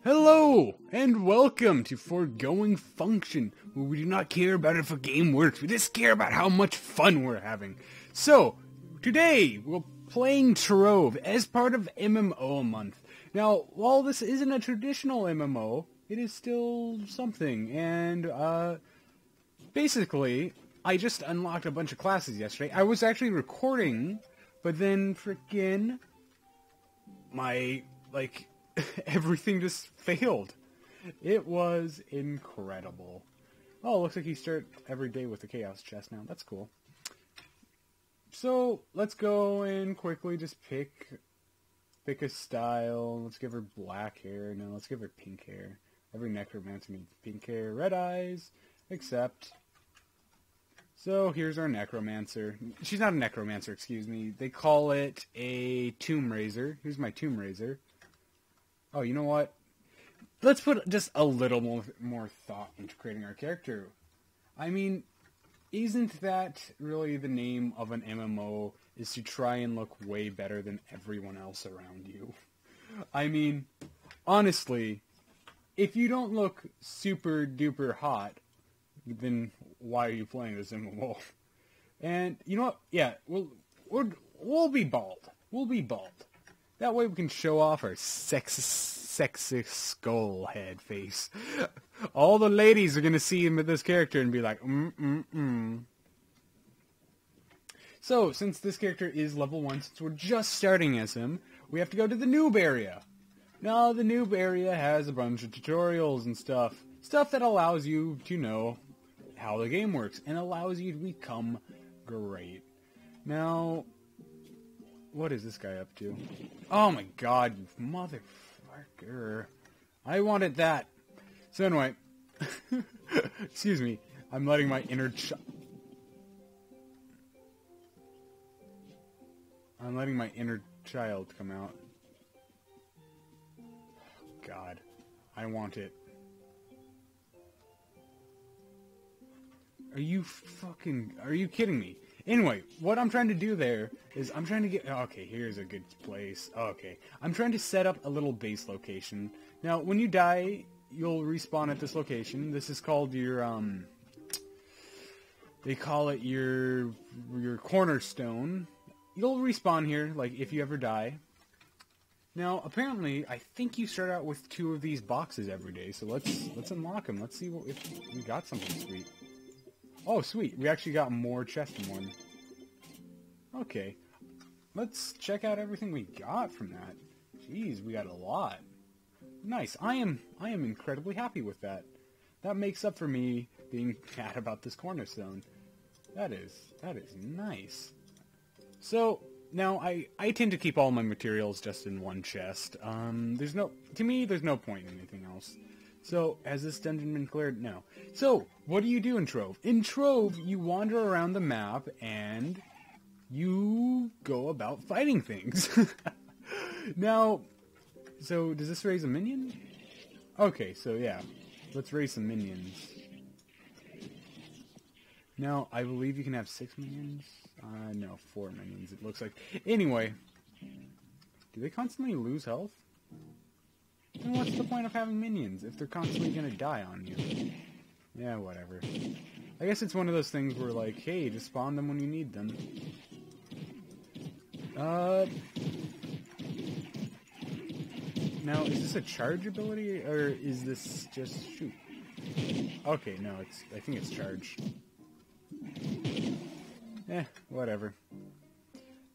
Hello, and welcome to Foregoing Function, where we do not care about if a game works, we just care about how much fun we're having. So, today, we're playing Trove as part of MMO month. Now, while this isn't a traditional MMO, it is still something, and, basically, I just unlocked a bunch of classes yesterday. I was actually recording, but then frickin' my, everything just failed. It was incredible. Oh, looks like you start every day with the Chaos chest now. That's cool. So, let's go and quickly just pick a style. Let's give her black hair. No, let's give her pink hair. Every necromancer needs pink hair. Red eyes, except... So, here's our necromancer. She's not a necromancer, excuse me. They call it a tomb raiser. Here's my tomb raiser. Oh, you know what? Let's put just a little more thought into creating our character. I mean, isn't that really the name of an MMO, is to try and look way better than everyone else around you? I mean, honestly, if you don't look super duper hot, then why are you playing this MMO? And, you know what? Yeah, we'll be bald. We'll be bald. That way we can show off our sexy skull head face. All the ladies are going to see him with this character and be like, So, since this character is level 1, since we're just starting as him, we have to go to the noob area. Now, the noob area has a bunch of tutorials and stuff. Stuff that allows you to know how the game works and allows you to become great. Now... what is this guy up to? Oh my god, you motherfucker. I wanted that. So anyway. Excuse me. I'm letting my inner child come out. God. I want it. Are you kidding me? Anyway, what I'm trying to do there is I'm trying to get... okay, here's a good place. Okay. I'm trying to set up a little base location. Now, when you die, you'll respawn at this location. This is called your, they call it your cornerstone. You'll respawn here, like, if you ever die. Now, apparently, I think you start out with 2 of these boxes every day, so let's unlock them. Let's see if we got something sweet. Oh, sweet. We actually got more chests than one. Okay. Let's check out everything we got from that. Jeez, we got a lot. Nice. I am incredibly happy with that. That makes up for me being mad about this cornerstone. That is nice. So, now, I tend to keep all my materials just in one chest. To me, there's no point in anything else. So, has this dungeon been cleared? No. So, what do you do in Trove? In Trove, you wander around the map, and you go about fighting things. Now, so, does this raise a minion? Okay, so yeah. Let's raise some minions. Now, I believe you can have 6 minions? No, 4 minions, it looks like. Anyway, do they constantly lose health? Then what's the point of having minions if they're constantly gonna die on you? Yeah, whatever. I guess it's one of those things where, like, hey, just spawn them when you need them. Now, is this a charge ability, or is this just shoot? Okay, no, I think it's charge. Whatever.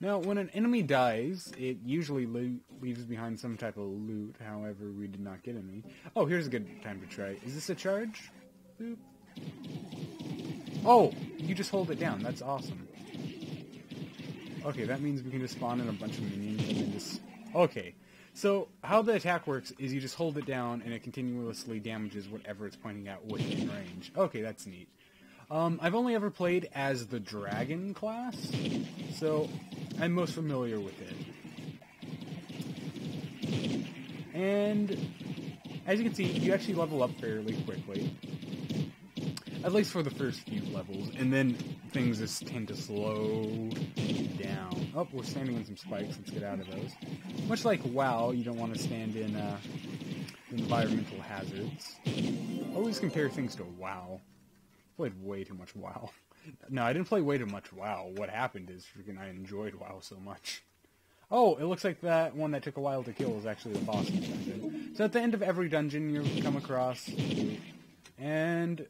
Now, when an enemy dies, it usually leaves behind some type of loot. However, we did not get any. Oh, here's a good time to try. Is this a charge? Boop. Oh, you just hold it down. That's awesome. Okay, that means we can just spawn in a bunch of minions and then just... okay. So, how the attack works is you just hold it down and it continuously damages whatever it's pointing at within range. Okay, that's neat. I've only ever played as the dragon class, so I'm most familiar with it. And as you can see, you actually level up fairly quickly. At least for the first few levels, and then things just tend to slow down. Oh, we're standing on some spikes. Let's get out of those. Much like WoW, you don't want to stand in environmental hazards. Always compare things to WoW. Played way too much WoW. No, I didn't play way too much WoW. What happened is freaking I enjoyed WoW so much. Oh, it looks like that one that took a while to kill is actually the boss of the dungeon. So at the end of every dungeon, you come across loot. And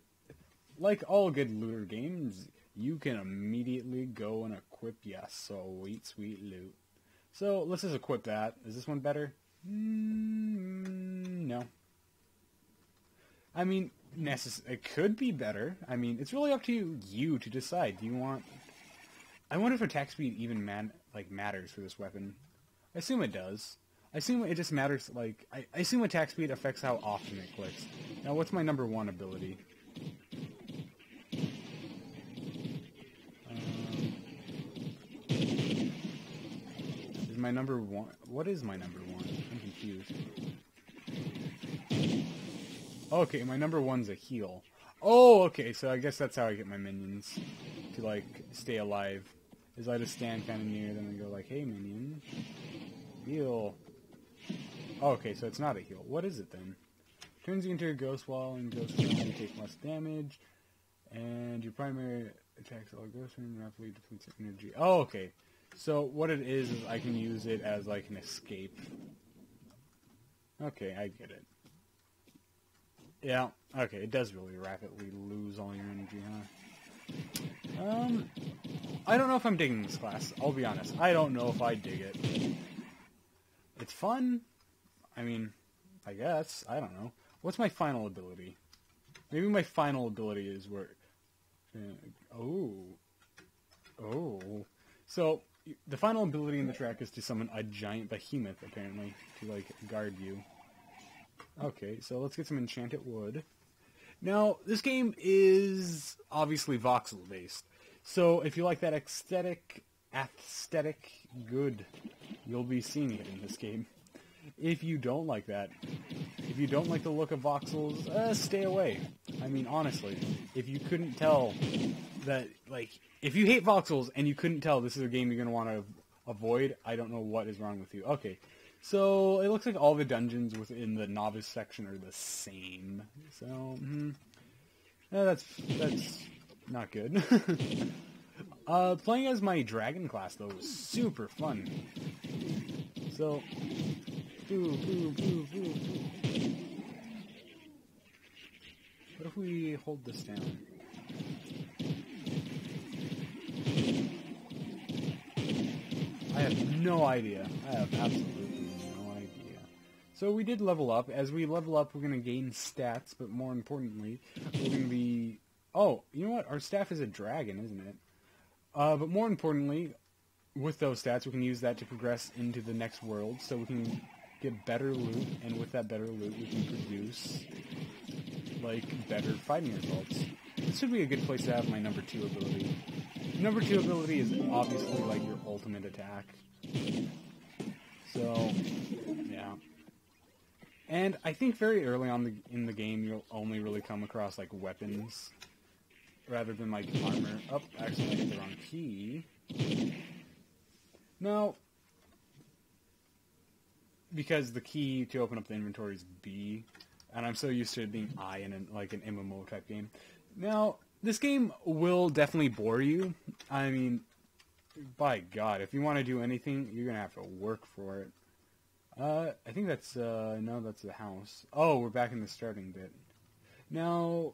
like all good looter games, you can immediately go and equip your sweet, sweet loot. So let's just equip that. Is this one better? No. I mean, it could be better. I mean, it's really up to you to decide. Do you want... I wonder if attack speed even matters for this weapon. I assume it does. I assume it just matters, like... I assume attack speed affects how often it clicks. Now, what's my number 1 ability? Is my number 1... What is my number 1? I'm confused. Okay, my number 1's a heal. Oh, okay, so I guess that's how I get my minions to, like, stay alive. Is I just stand kind of near them and go like, hey, minion, heal. Oh, okay, so it's not a heal. What is it, then? Turns you into a ghost wall, and ghost walls you take less damage, and your primary attacks all ghosts and rapidly depletes energy. Oh, okay. So what it is I can use it as, like, an escape. Okay, I get it. Yeah, okay, it does really rapidly lose all your energy, huh? I don't know if I'm digging this class. I'll be honest. I don't know if I dig it. It's fun. I mean, I guess. I don't know. What's my final ability? Maybe my final ability is where... Oh. So, the final ability in the track is to summon a giant behemoth, apparently, to, like, guard you. Okay, so let's get some enchanted wood. Now, this game is obviously voxel-based. So, if you like that aesthetic, good, you'll be seeing it in this game. If you don't like that, if you don't like the look of voxels, stay away. I mean, honestly, if you couldn't tell that, like, if you hate voxels and you couldn't tell this is a game you're going to want to avoid, I don't know what is wrong with you. Okay, so it looks like all the dungeons within the novice section are the same. So, that's not good. Playing as my dragon class, though, was super fun. So, what if we hold this down? I have no idea. I have absolutely no idea. So we did level up. As we level up, we're going to gain stats, but more importantly, we're going to be... Oh, you know what? Our staff is a dragon, isn't it? But more importantly, with those stats, we can use that to progress into the next world, so we can get better loot, and with that better loot, we can produce, like, better fighting results. This would be a good place to have my number 2 ability. Number 2 ability is obviously, like, your ultimate attack. So, yeah. And I think very early on in the game, you'll only really come across, like, weapons, rather than, like, armor. Oh, actually, I hit the wrong key. Now, because the key to open up the inventory is B, and I'm so used to it being I in, like, an MMO type game. Now, this game will definitely bore you. I mean, by God, if you want to do anything, you're going to have to work for it. I think that's, no, that's the house. Oh, we're back in the starting bit. Now,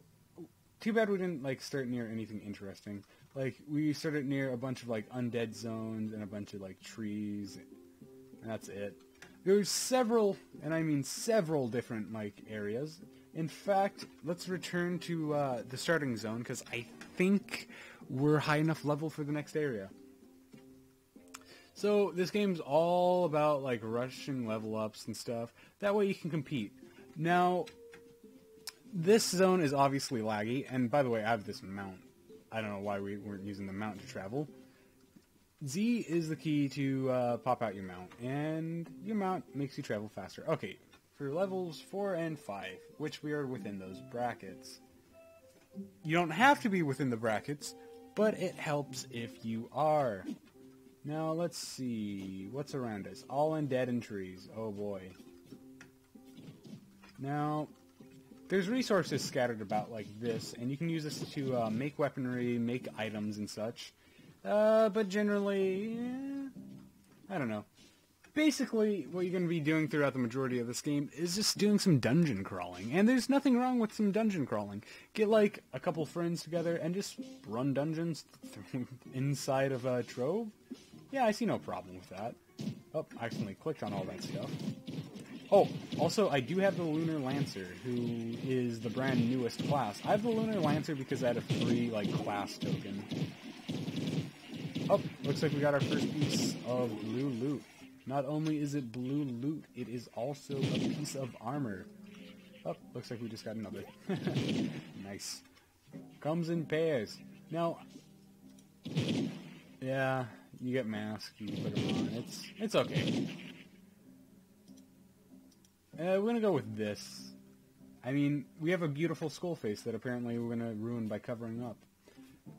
too bad we didn't, like, start near anything interesting. Like, we started near a bunch of, like, undead zones and a bunch of, like, trees, and that's it. There's several, and I mean several different, like, areas. In fact, let's return to the starting zone, because I think we're high enough level for the next area. So, this game's all about, like, rushing level ups and stuff. That way you can compete. Now, this zone is obviously laggy, and by the way, I have this mount. I don't know why we weren't using the mount to travel. Z is the key to pop out your mount, and your mount makes you travel faster. Okay, for levels 4 and 5, which we are within those brackets. You don't have to be within the brackets, but it helps if you are. Now, let's see. What's around us? All undead and trees. Oh, boy. Now, there's resources scattered about like this, and you can use this to make weaponry, make items and such. But generally, I don't know. Basically, what you're going to be doing throughout the majority of this game is just doing some dungeon crawling. And there's nothing wrong with some dungeon crawling. Get, like, a couple friends together and just run dungeons inside of Trove. Yeah, I see no problem with that. Oh, I accidentally clicked on all that stuff. Oh, also, I do have the Lunar Lancer, who is the brand newest class. I have the Lunar Lancer because I had a free, like, class token. Oh, looks like we got our first piece of blue loot. Not only is it blue loot, it is also a piece of armor. Oh, looks like we just got another. Nice. Comes in pairs. Now, yeah, you get masked, you put them on. It's okay. We're gonna go with this. I mean, we have a beautiful skull face that apparently we're gonna ruin by covering up.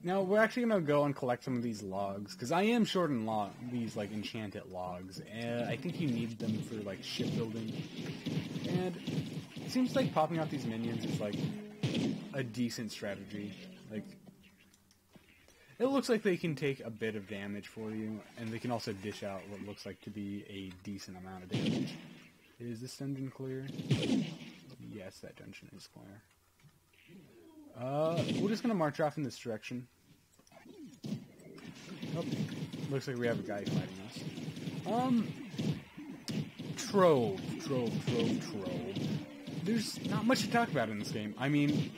Now, we're actually going to go and collect some of these logs, because I am short on these, like, enchanted logs, and I think you need them for, like, shipbuilding. And it seems like popping out these minions is, like, a decent strategy. Like, it looks like they can take a bit of damage for you, and they can also dish out what looks like to be a decent amount of damage. Is this dungeon clear? Yes, that dungeon is clear. We're just gonna march off in this direction. Oh, looks like we have a guy fighting us. Trove. There's not much to talk about in this game. I mean,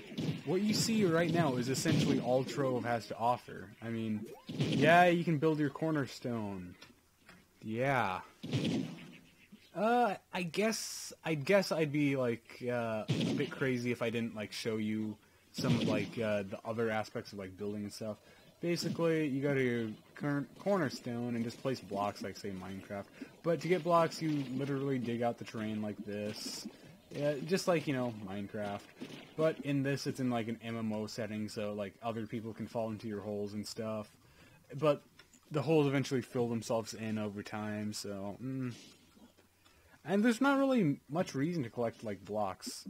what you see right now is essentially all Trove has to offer. I mean, yeah, you can build your cornerstone. Yeah. I guess I'd be, like, a bit crazy if I didn't, like, show you some of, like, the other aspects of, like, building and stuff. Basically, you go to your current cornerstone and just place blocks like, say, Minecraft. But to get blocks, you literally dig out the terrain like this. Yeah, just like, you know, Minecraft. But in this, it's in, like, an MMO setting, so, like, other people can fall into your holes and stuff. But the holes eventually fill themselves in over time, so... And there's not really much reason to collect, like, blocks.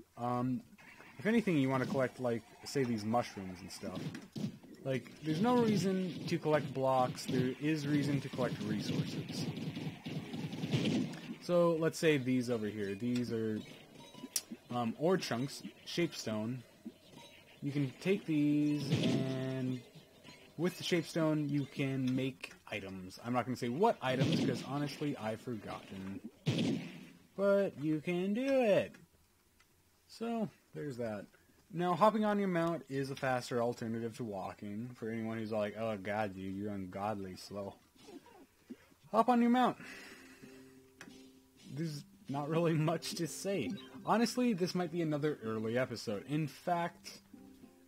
If anything, you want to collect, like, say, these mushrooms and stuff. Like, there's no reason to collect blocks. There is reason to collect resources. So, let's say these over here. These are ore chunks, shapestone. You can take these, and with the shapestone, you can make items. I'm not going to say what items, because honestly, I've forgotten. But you can do it! So, there's that. Now, hopping on your mount is a faster alternative to walking. For anyone who's like, oh god, dude, you're ungodly slow. Hop on your mount. There's not really much to say. Honestly, this might be another early episode. In fact,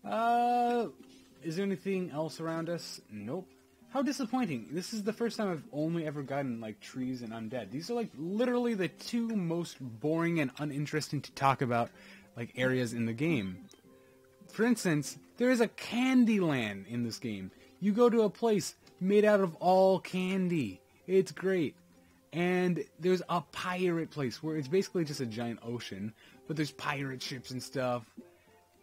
is there anything else around us? Nope. How disappointing. This is the first time I've only ever gotten, like, trees and undead. These are, like, literally the two most boring and uninteresting to talk about, like, areas in the game. For instance, there is a candy land in this game. You go to a place made out of all candy. It's great. And there's a pirate place where it's basically just a giant ocean, but there's pirate ships and stuff,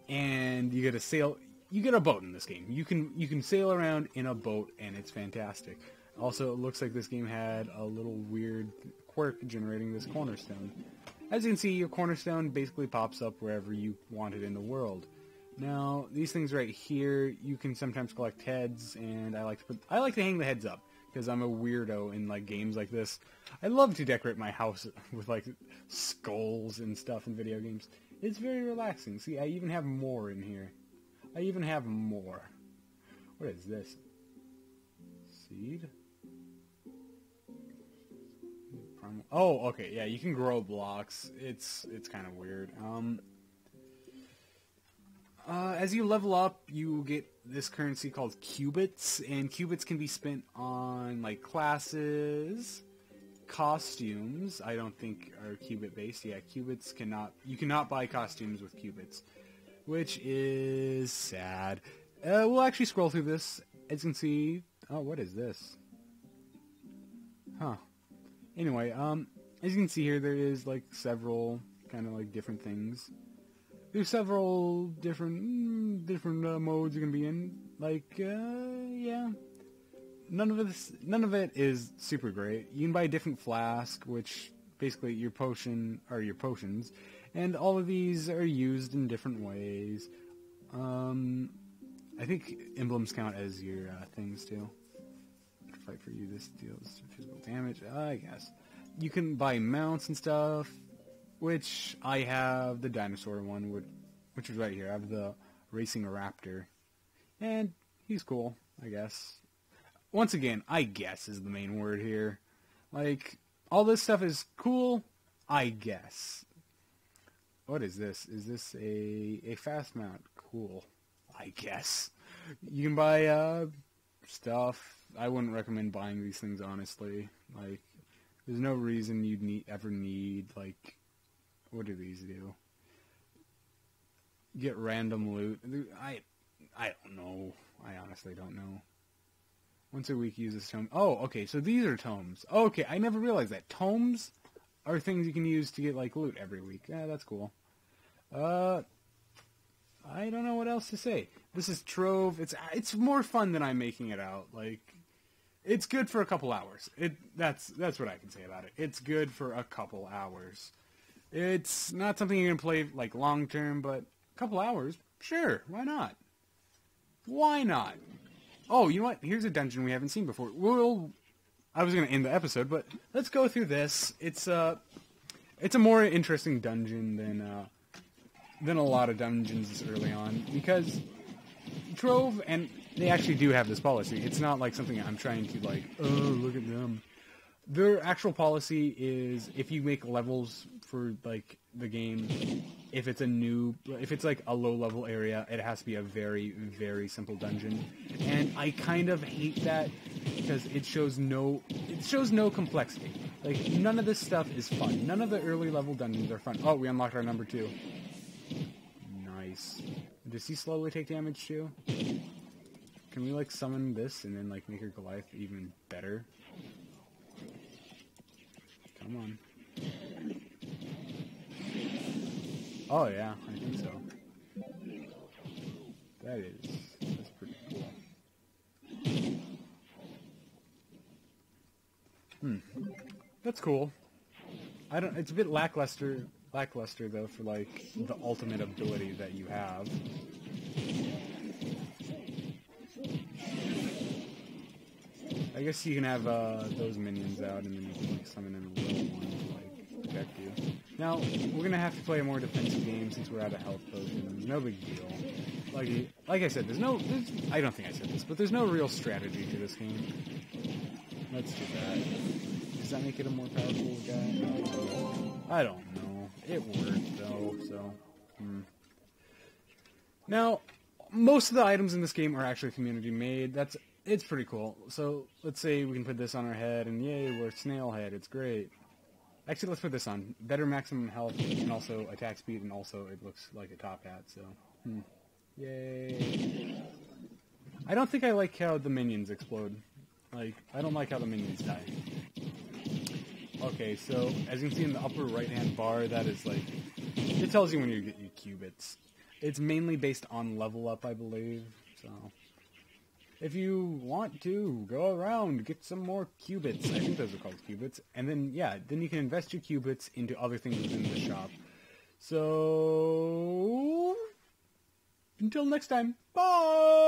and you get to sail... You get a boat in this game. You can sail around in a boat, and it's fantastic. Also, it looks like this game had a little weird quirk generating this cornerstone. As you can see, your cornerstone basically pops up wherever you want it in the world. Now, these things right here, you can sometimes collect heads, and I like to hang the heads up, because I'm a weirdo in, like, games like this. I love to decorate my house with, like, skulls and stuff in video games. It's very relaxing. See, I even have more in here. I even have more. What is this? Seed? Oh, okay, yeah, you can grow blocks. It's kind of weird. As you level up, you get this currency called cubits, and cubits can be spent on, like, classes, costumes. I don't think are cubit-based. Yeah, cubits cannot... You cannot buy costumes with cubits, which is sad. We'll actually scroll through this. As you can see... Oh, what is this? Huh. Anyway, as you can see here, there is, like, several kind of like different things. There's several different modes you're gonna be in. Like, yeah. None of it is super great. You can buy a different flask, which basically your potions, and all of these are used in different ways. I think emblems count as your things too. Fight for you. This deals physical damage. I guess you can buy mounts and stuff, which I have the dinosaur one, which is right here. I have the racing raptor, and he's cool, I guess. Once again, I guess is the main word here. Like, all this stuff is cool, I guess. What is this? Is this a fast mount? Cool, I guess. You can buy stuff. I wouldn't recommend buying these things, honestly. Like, there's no reason you'd ever need, like, what do these do? Get random loot. I don't know. I honestly don't know. Once a week, use this tome. Oh, okay, so these are tomes. Okay, I never realized that. Tomes are things you can use to get, like, loot every week. Yeah, that's cool. I don't know what else to say. This is Trove. It's more fun than I'm making it out. Like, it's good for a couple hours. That's what I can say about it. It's good for a couple hours. It's not something you're gonna play, like, long term, but a couple hours, sure, why not? Why not? Oh, you know what? Here's a dungeon we haven't seen before. I was going to end the episode, but let's go through this. It's a more interesting dungeon than a lot of dungeons early on, because Trove, and they actually do have this policy. It's not like something I'm trying to, like, oh, look at them. Their actual policy is if you make levels for, like, the game, if it's like a low-level area, it has to be a very, very simple dungeon. And I kind of hate that because it shows no complexity. Like, none of this stuff is fun. None of the early level dungeons are fun. Oh, we unlocked our number 2. Nice. Does he slowly take damage too? Can we, like, summon this and then, like, make her Goliath even better? Come on. Oh yeah, I think so. That's pretty cool. That's cool. It's a bit lackluster though for, like, the ultimate ability that you have. I guess you can have those minions out and then you can, like, summon in a little one to, like, protect you. Now, we're going to have to play a more defensive game since we're out of health potions. No big deal. Like I said, I don't think I said this, but there's no real strategy to this game. Let's do that. Does that make it a more powerful guy? I don't know. It worked, though, so... Now, most of the items in this game are actually community-made. It's pretty cool. So, let's say we can put this on our head, and yay, we're snail head. It's great. Actually, let's put this on. Better maximum health, and also attack speed, and also it looks like a top hat, so... Yay. I don't think I like how the minions explode. Like, I don't like how the minions die. Okay, so, as you can see in the upper right-hand bar, that is, like... It tells you when you get your qubits. It's mainly based on level up, I believe, so... If you want to, go around, get some more qubits. I think those are called qubits. And then, yeah, then you can invest your qubits into other things within the shop. So... Until next time, bye!